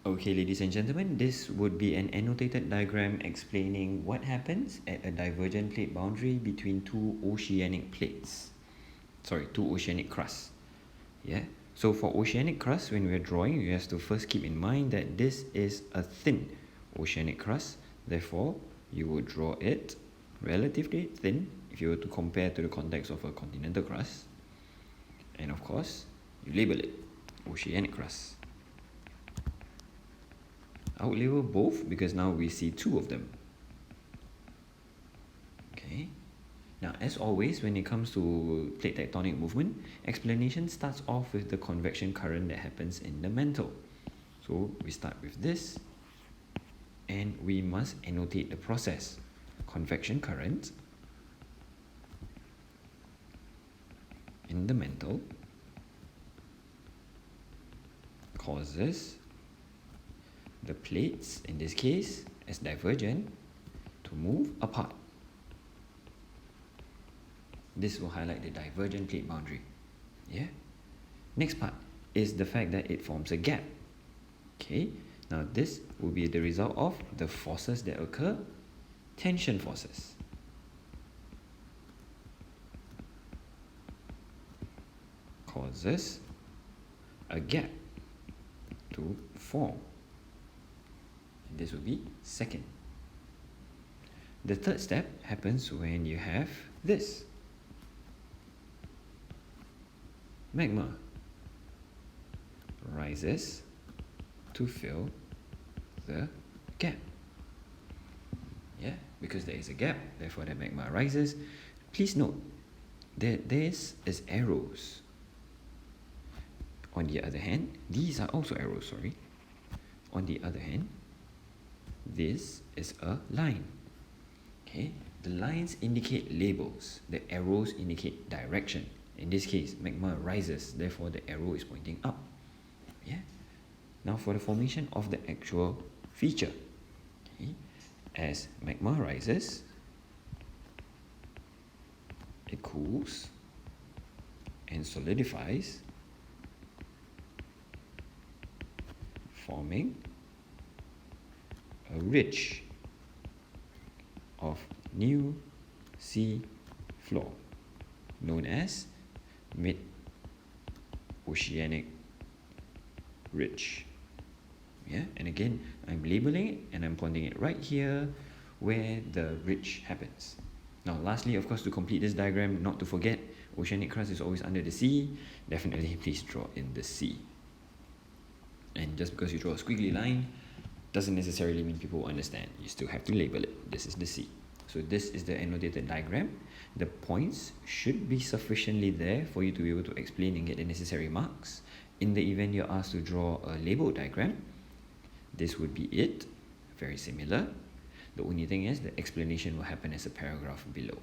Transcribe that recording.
Okay, ladies and gentlemen, this would be an annotated diagram explaining what happens at a divergent plate boundary between two oceanic plates. Two oceanic crusts. Yeah. So for oceanic crust, when we're drawing, you have to first keep in mind that this is a thin oceanic crust. Therefore, you would draw it relatively thin if you were to compare to the context of a continental crust. And of course, you label it oceanic crust. I would label both because now we see two of them. Okay. Now, as always, when it comes to plate tectonic movement, explanation starts off with the convection current that happens in the mantle. So we start with this, and we must annotate the process. Convection current in the mantle causes the plates, in this case, as divergent, to move apart. This will highlight the divergent plate boundary. Yeah. Next part is the fact that it forms a gap. Okay. Now this will be the result of the forces that occur, tension forces. Causes a gap to form. And this will be second. The third step happens when you have this. Magma rises to fill the gap. Yeah, because there is a gap, therefore the magma rises. Please note that this is arrows. On the other hand, these are also arrows, sorry. On the other hand, this is a line. Okay, the lines indicate labels, the arrows indicate direction. In this case, magma rises, therefore the arrow is pointing up. Yeah. Now for the formation of the actual feature. Okay. As magma rises, it cools and solidifies, forming a ridge of new sea floor known as mid-oceanic ridge. Yeah, and again, I'm labeling it and I'm pointing it right here where the ridge happens. Now, lastly, of course, to complete this diagram, not to forget, oceanic crust is always under the sea. Definitely, please draw in the sea. And just because you draw a squiggly line doesn't necessarily mean people will understand. You still have to label it. This is the sea. So this is the annotated diagram. The points should be sufficiently there for you to be able to explain and get the necessary marks. In the event you're asked to draw a label diagram, this would be it. Very similar. The only thing is the explanation will happen as a paragraph below.